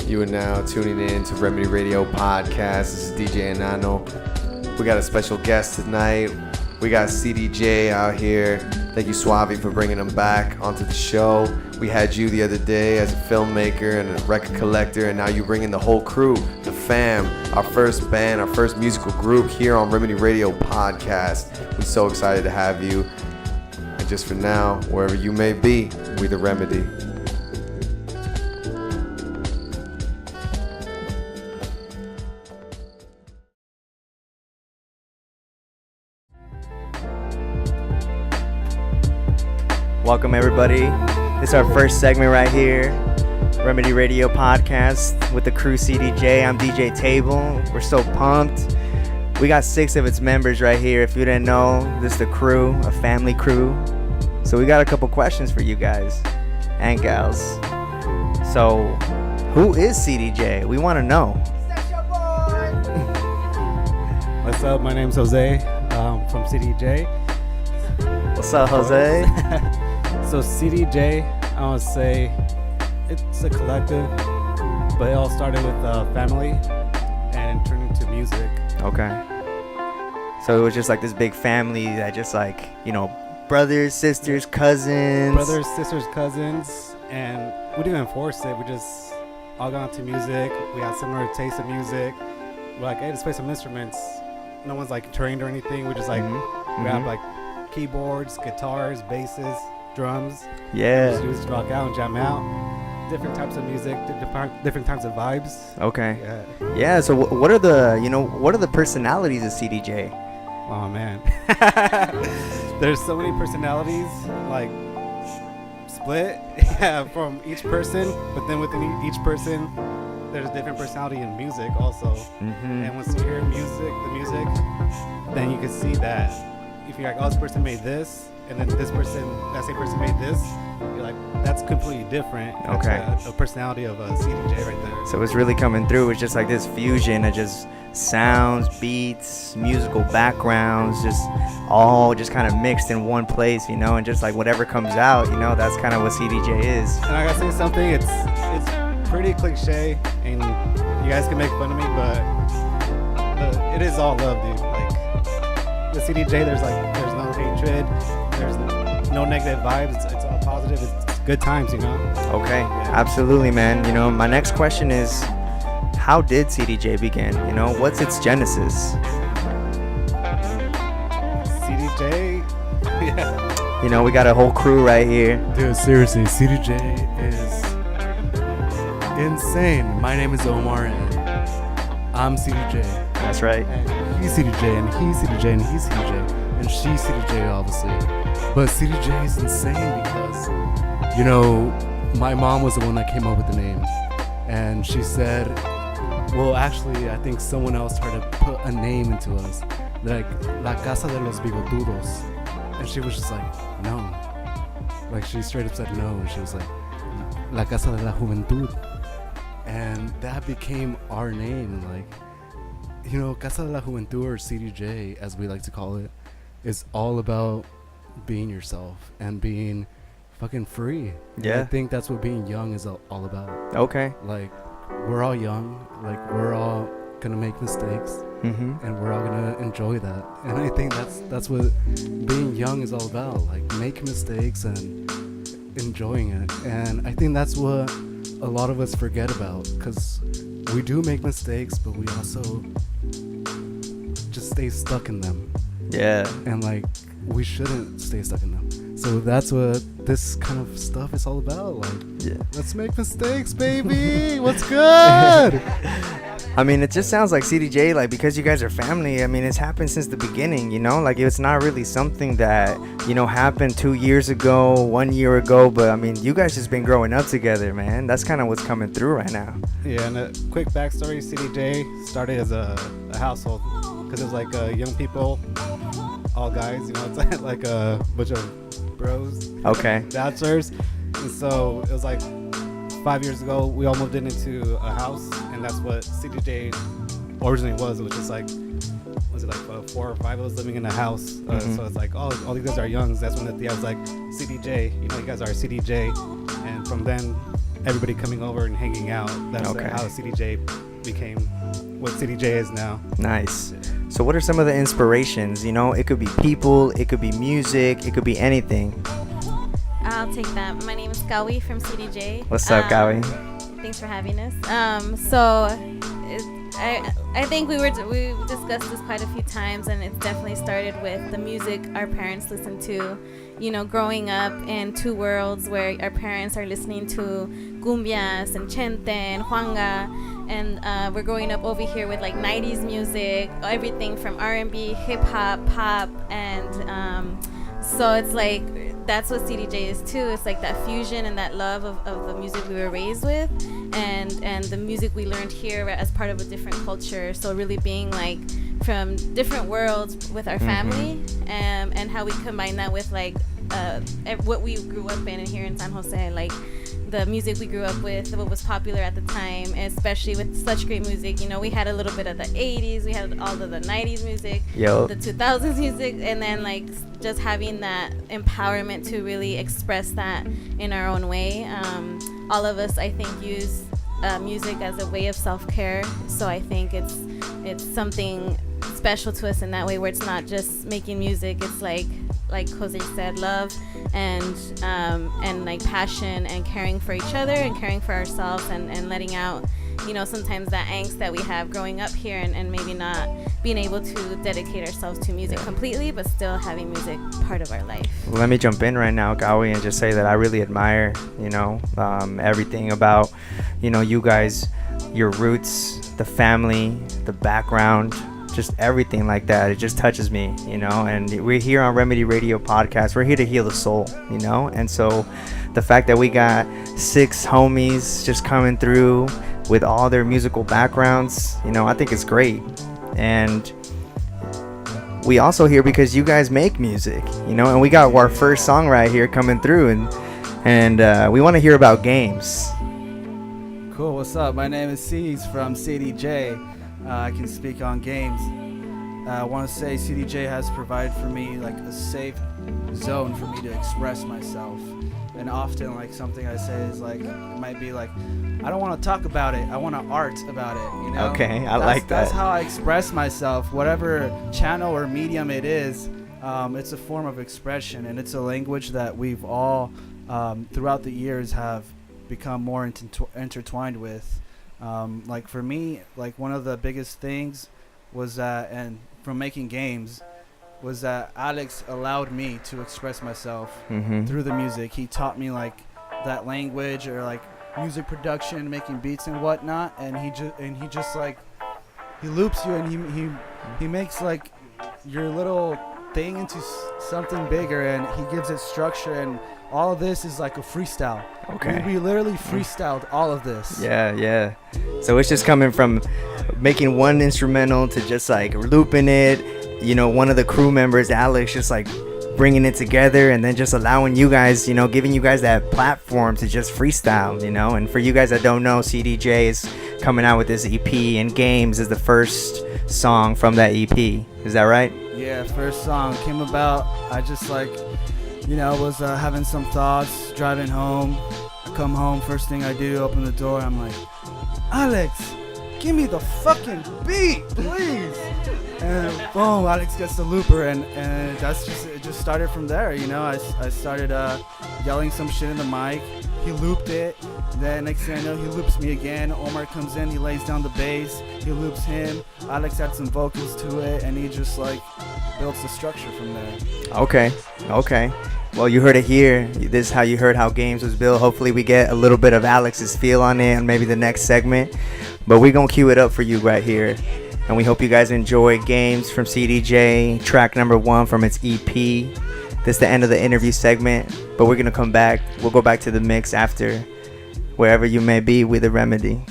You are now tuning in to Remedy Radio Podcast. This is DJ Enano. We got a special guest tonight. We got CDJ out here. Thank you, Suave, for bringing him back onto the show. We had you the other day as a filmmaker and a record collector, and now you bring in the whole crew, the fam, our first band, our first musical group here on Remedy Radio Podcast. We're so excited to have you. And just for now, wherever you may be, we the Remedy. Welcome everybody. This is our first segment right here, Remedy Radio Podcast with the crew CDJ. I'm DJ Table. We're so pumped. We got 6 of its members right here. If you didn't know, this is the crew, a family crew. So we got a couple questions for you guys and gals. So who is CDJ? We want to know. What's up? My name's Jose from CDJ. What's up, Jose? So CDJ, I want to say it's a collective, but it all started with family and turned into music. Okay. So it was just like this big family that just like, you know, brothers, sisters, cousins. Brothers, sisters, cousins, and we didn't even force it. We just all got into music. We had similar tastes of music. We're like, hey, let's play some instruments. No one's like trained or anything. We just like grab like keyboards, guitars, basses, drums. Yeah. We just rock out and jam out. Different types of music, different types of vibes. Okay. Yeah. Yeah. So what are the personalities of CDJ? Oh man, there's so many personalities, like split from each person. But then within each person, there's a different personality in music also. And once you hear the music, then you can see that if you're like, oh, this person made this, and then that same person made this, you're like, that's completely different. Okay. That's a personality of a CDJ right there. So it's really coming through. It's just like this fusion of just sounds, beats, musical backgrounds, just all just kind of mixed in one place, you know, and just like whatever comes out, you know, that's kind of what CDJ is. And I gotta say something, it's pretty cliche, and you guys can make fun of me, but it is all love, dude. Like the CDJ, there's no hatred, there's no negative vibes. It's all positive. It's good times, you know. Okay, absolutely, man. You know, my next question is, how did CDJ begin? You know, what's its genesis? CDJ, yeah. You know, we got a whole crew right here. Dude, seriously, CDJ is insane. My name is Omar, and I'm CDJ. That's right. And he's CDJ, and he's CDJ, and he's CDJ, and she's CDJ, obviously. But CDJ is insane because, you know, my mom was the one that came up with the name, and she said, well, actually, I think someone else tried to put a name into us, like La Casa de los Bigotudos, and she was just like, no. Like, she straight up said no, and she was like, La Casa de la Juventud. And that became our name. Like, you know, Casa de la Juventud, or CDJ, as we like to call it, is all about being yourself and being fucking free. Yeah. And I think that's what being young is all about. Okay. Like, we're all young. Like, we're all gonna make mistakes, and we're all gonna enjoy that. And I think that's what being young is all about. Like, making mistakes and enjoying it. And I think that's what a lot of us forget about, because we do make mistakes, but we also just stay stuck in them. Yeah. And like, we shouldn't stay stuck in them. So that's what this kind of stuff is all about. Like, Yeah. let's make mistakes, baby. What's good? I mean, it just sounds like CDJ, like, because you guys are family, I mean, it's happened since the beginning, you know? Like, it's not really something that, you know, happened 2 years ago, 1 year ago, but, I mean, you guys just been growing up together, man. That's kind of what's coming through right now. Yeah, and a quick backstory, CDJ started as a household, because it was like young people, all guys, you know, it's like a bunch of bros. Okay. Bachelors. And so it was like 5 years ago, we all moved into a house, and that's what CDJ originally was. It was just like, was it like 4 or 5 of us living in a house? So it's like, oh, all these guys are young. That's when the was like, CDJ, you know, you guys are CDJ. And from then, everybody coming over and hanging out. That's Okay. how CDJ became what CDJ is now. Nice. So what are some of the inspirations? You know, it could be people, it could be music, it could be anything. I'll take that. My name is Gawi from CDJ. What's up, Gawi? Thanks for having us. I think we discussed this quite a few times, and it definitely started with the music our parents listened to. You know, growing up in two worlds where our parents are listening to cumbias and chente and huanga, and we're growing up over here with like 90s music, everything from R&B, hip hop, pop, and so it's like that's what CDJ is too. It's like that fusion and that love of the music we were raised with, and the music we learned here as part of a different culture. So really being like from different worlds with our family, and how we combine that with like what we grew up in here in San Jose, like the music we grew up with, what was popular at the time, especially with such great music. You know, we had a little bit of the 80s, we had all of the 90s music, Yo. the 2000s music, and then like just having that empowerment to really express that in our own way. All of us, I think, use music as a way of self-care, so I think it's something special to us in that way, where it's not just making music, it's like Jose said, love and like passion and caring for each other and caring for ourselves, and letting out, you know, sometimes that angst that we have growing up here, and maybe not being able to dedicate ourselves to music completely, but still having music part of our life. Let me jump in right now, Gawi, and just say that I really admire, you know, everything about, you know, you guys, your roots, the family, the background, just everything like that. It just touches me, you know, and we're here on Remedy Radio Podcast. We're here to heal the soul, you know, and so the fact that we got 6 homies just coming through with all their musical backgrounds, you know, I think it's great. And we also here because you guys make music, you know, and we got our first song right here coming through, and we want to hear about games. Cool, what's up? My name is C's from CDJ. I can speak on games. I want to say CDJ has provided for me like a safe zone for me to express myself. And often like something I say is like, it might be like, I don't want to talk about it, I want to art about it, you know? Okay, like that. That's how I express myself, whatever channel or medium it is. It's a form of expression, and it's a language that we've all throughout the years have become more intertwined with. Like for me, like one of the biggest things was that, and from making games, was that Alex allowed me to express myself through the music. He taught me like that language, or like music production, making beats and whatnot, and he just like he loops you, and he makes like your little thing into something bigger, and he gives it structure, and all of this is like a freestyle. Okay. We literally freestyled all of this. Yeah. So it's just coming from making one instrumental to just like looping it. You know, one of the crew members, Alex, just like bringing it together, and then just allowing you guys, you know, giving you guys that platform to just freestyle, you know. And for you guys that don't know, CDJ is coming out with this EP, and Games is the first song from that EP. Is that right? Yeah, first song came about. I just like, you know, was having some thoughts, driving home. I come home, first thing I do, open the door, I'm like, Alex, give me the fucking beat, please. And boom, Alex gets the looper, and that's just, it just started from there, you know. I started yelling some shit in the mic. He looped it. Then next thing I know, he loops me again. Omar comes in, he lays down the bass. He loops him. Alex adds some vocals to it, and he just like builds the structure from there. Okay. Well, you heard it here. This is how you heard how Games was built. Hopefully we get a little bit of Alex's feel on it, and maybe the next segment. But we're going to cue it up for you right here. And we hope you guys enjoy Games from CDJ, track number 1 from its EP. This is the end of the interview segment, but we're going to come back. We'll go back to the mix after, wherever you may be with The Remedy.